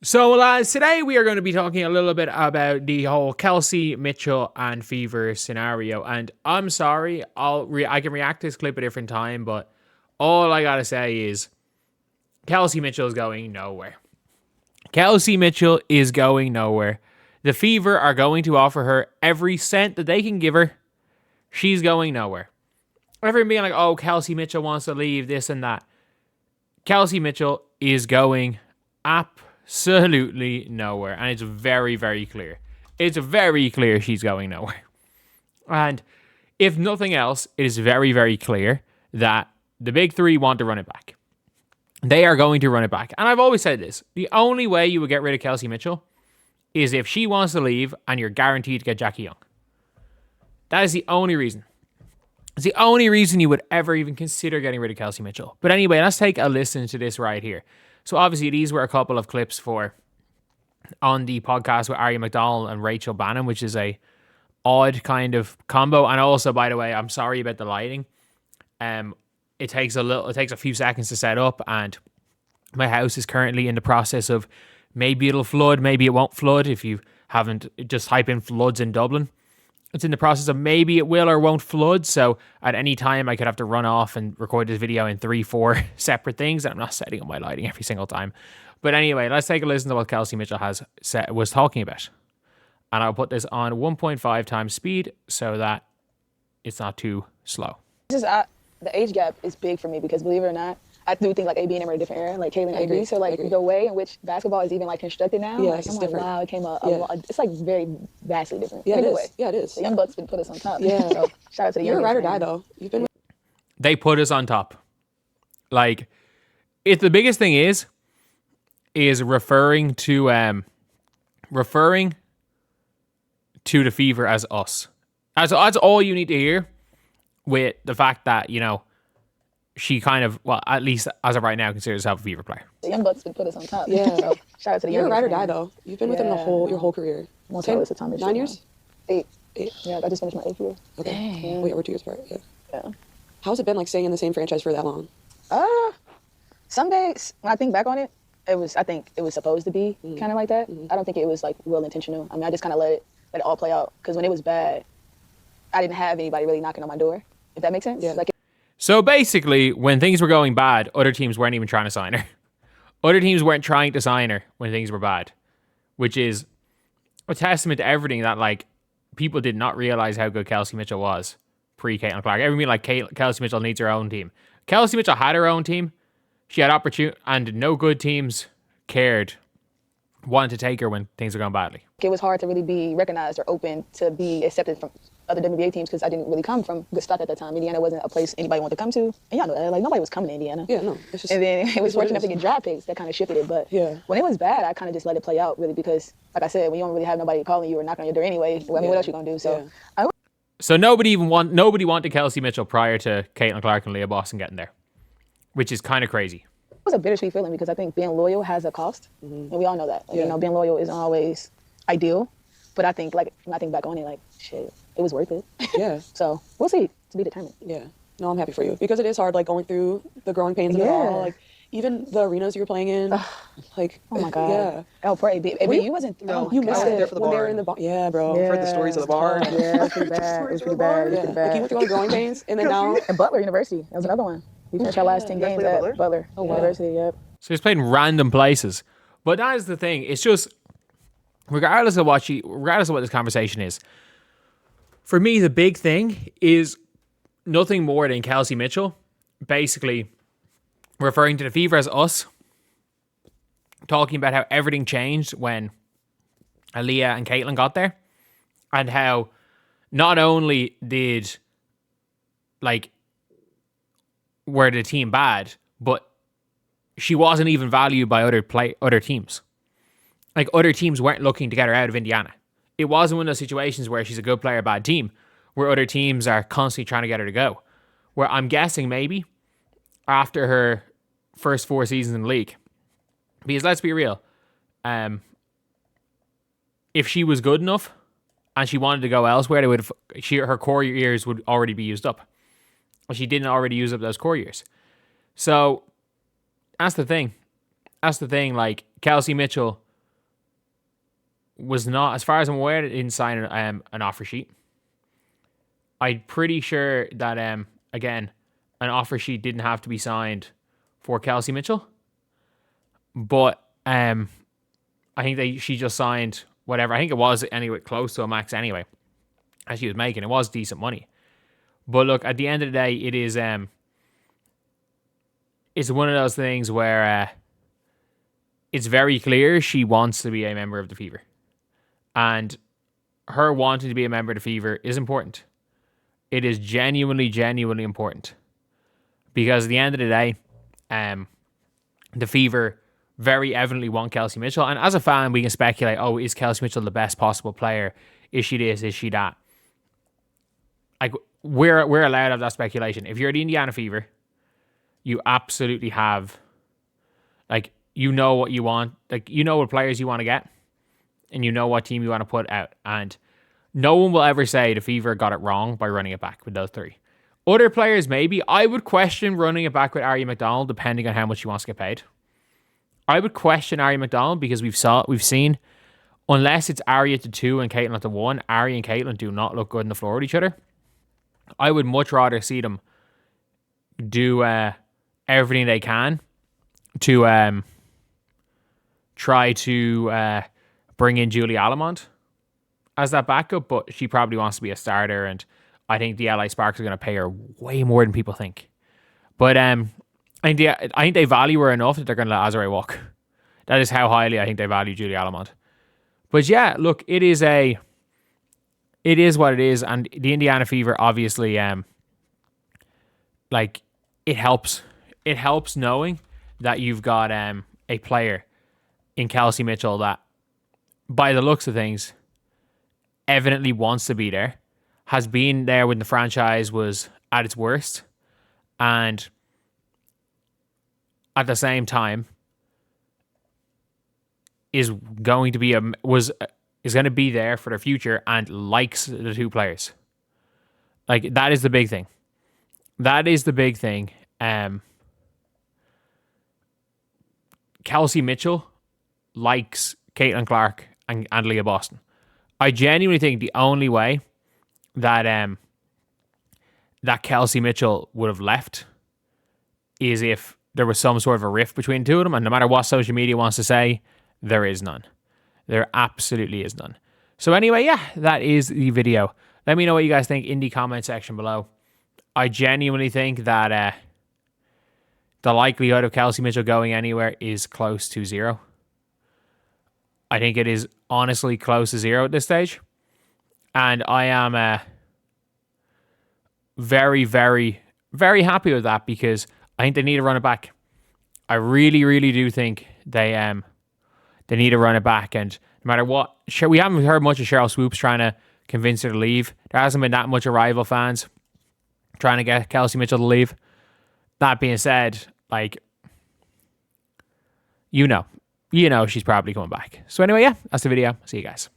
So, lads, today we are going to be talking a little bit about the whole Kelsey Mitchell and Fever scenario. And I'm sorry, I can react to this clip a different time, but all I gotta say is Kelsey Mitchell is going nowhere. Kelsey Mitchell is going nowhere. The Fever are going to offer her every cent that they can give her. She's going nowhere. Everyone being like, oh, Kelsey Mitchell wants to leave, this and that. Kelsey Mitchell is going absolutely nowhere. And it's very, very clear. It's very clear she's going nowhere. And if nothing else, it is very, very clear that the big three want to run it back. They are going to run it back. And I've always said this. The only way you would get rid of Kelsey Mitchell is if she wants to leave and you're guaranteed to get Jackie Young. That is the only reason. It's the only reason you would ever even consider getting rid of Kelsey Mitchell. But anyway, let's take a listen to this right here. So obviously these were a couple of clips on the podcast with Ari McDonald and Rachel Bannon, which is a odd kind of combo. And also, by the way, I'm sorry about the lighting. It takes a few seconds to set up, and my house is currently in the process of maybe it'll flood, maybe it won't flood. If you haven't, just type in floods in Dublin. It's in the process of maybe it will or won't flood. So at any time I could have to run off and record this video in 3-4 separate things. And I'm not setting up my lighting every single time. But anyway, let's take a listen to what Kelsey Mitchell was talking about. And I'll put this on 1.5 times speed so that it's not too slow. The age gap is big for me because, believe it or not, I do think like AB and them are a different era, like Caitlin and AB. So like the way in which basketball is even like constructed now, yeah, like, it's I'm like, different. wow, it came up. It's like very vastly different. Yeah, Either it is. way. Yeah, it is. The Young Bucks put us on top. Yeah. So shout out to the You're Young a ride or Bucks, die man. though. You've been. They put us on top. Like, if the biggest thing is referring to the Fever as us. That's all you need to hear, with the fact that, you know, she kind of, well, at least as of right now, considers herself a Fever player. The Young Bucks put us on top. Yeah. So shout out to the You're Young a ride or Bucks, die man. though. You've been with them your whole career. Most of the time. 9 years? 8. 8. Yeah, I just finished my 8th year. Okay. Damn. Wait, we're 2 years apart. Yeah. Yeah. How's it been like staying in the same franchise for that long? Some days when I think back on it, I think it was supposed to be kind of like that. I don't think it was like well intentional. I mean, I just kind of let it all play out, because when it was bad, I didn't have anybody really knocking on my door, if that makes sense. Yeah. Like, So basically, when things were going bad, other teams weren't even trying to sign her. Other teams weren't trying to sign her when things were bad, which is a testament to everything that, like, people did not realize how good Kelsey Mitchell was pre-Caitlin Clark. Everyone like Kelsey Mitchell needs her own team. Kelsey Mitchell had her own team. She had opportunity, and no good teams wanted to take her when things were going badly. it was hard to really be recognized or open to be accepted from other WNBA teams, because I didn't really come from good stuff at that time. Indiana wasn't a place anybody wanted to come to. And y'all know that. Like, nobody was coming to Indiana. Yeah, no. It's just, and then it was fortunate enough to get draft picks that kind of shifted it. But when it was bad, I kind of just let it play out, really, because, like I said, when you don't really have nobody calling you or knocking on your door anyway, I mean, what else you going to do? So So nobody wanted Kelsey Mitchell prior to Caitlin Clark and Leah Boston getting there, which is kind of crazy. It was a bittersweet feeling, because I think being loyal has a cost, and we all know that. Like, you know, being loyal isn't always ideal, but I think, like, when I think back on it, like, shit, it was worth it. Yeah. So we'll see. To be determined. Yeah. No, I'm happy for you, because it is hard, like, going through the growing pains of it all. Like, even the arenas you were playing in, like, Oh my God. Yeah. Oh, pray, baby, you wasn't. No, You I missed was it there for the when they bar. were in the bar. Yeah, bro. Yeah. I've heard the stories of the bar. Yeah, it was pretty bad. It was pretty bad. It was Yeah. pretty Like, bad. you went through all the growing pains, and then now. And Butler University, that was another one. We finished our last 10 You guys games played at at Butler University. Yep. So he's played in random places. But that is the thing. It's just, regardless of what this conversation is, for me, the big thing is nothing more than Kelsey Mitchell basically referring to the Fever as us, talking about how everything changed when Aaliyah and Caitlin got there, and how not only were the team bad, but she wasn't even valued by other teams. Like, other teams weren't looking to get her out of Indiana. It wasn't one of those situations where she's a good player, bad team, where other teams are constantly trying to get her to go. Where I'm guessing maybe after her first 4 seasons in the league, because let's be real, if she was good enough and she wanted to go elsewhere, her core years would already be used up. She didn't already use up those core years. So that's the thing. Like, Kelsey Mitchell was not, as far as I'm aware, it didn't sign an offer sheet. I'm pretty sure that again, an offer sheet didn't have to be signed for Kelsey Mitchell, but I think she just signed whatever. I think it was anyway close to a max anyway, as she was making. It was decent money, but look, at the end of the day, it is it's one of those things where it's very clear she wants to be a member of the Fever, and her wanting to be a member of the Fever is important. It is genuinely, genuinely important. Because at the end of the day, the Fever very evidently want Kelsey Mitchell. And as a fan, we can speculate, oh, is Kelsey Mitchell the best possible player? Is she this? Is she that? Like, we're allowed to have that speculation. If you're the Indiana Fever, you absolutely have, like, you know what you want. Like, you know what players you want to get. And you know what team you want to put out. And no one will ever say the Fever got it wrong by running it back with those three. Other players, maybe. I would question running it back with Aria McDonald, depending on how much she wants to get paid. I would question Aria McDonald because we've seen, unless it's Aria to 2 and Caitlin to 1, Aria and Caitlin do not look good on the floor with each other. I would much rather see them do everything they can to try to bring in Julie Alamont as that backup, but she probably wants to be a starter, and I think the LA Sparks are going to pay her way more than people think. But I think they value her enough that they're going to let Azare walk. That is how highly I think they value Julie Alamont. But yeah, look, it is what it is, and the Indiana Fever obviously like it helps. It helps knowing that you've got a player in Kelsey Mitchell that, by the looks of things, evidently wants to be there, has been there when the franchise was at its worst, and at the same time is going to be there for the future and likes the two players. Like, that is the big thing. That is the big thing. Kelsey Mitchell likes Caitlin Clark and Leah Boston. I genuinely think the only way that that Kelsey Mitchell would have left is if there was some sort of a rift between the two of them, and no matter what social media wants to say, there is none. There absolutely is none. So anyway, yeah, that is the video. Let me know what you guys think in the comment section below. I genuinely think that the likelihood of Kelsey Mitchell going anywhere is close to 0. I think it is honestly close to 0 at this stage. And I am very, very, very happy with that, because I think they need to run it back. I really, really do think they need to run it back. And no matter what, we haven't heard much of Cheryl Swoops trying to convince her to leave. There hasn't been that much of rival fans trying to get Kelsey Mitchell to leave. That being said, like, you know she's probably coming back. So anyway, yeah, that's the video. See you guys.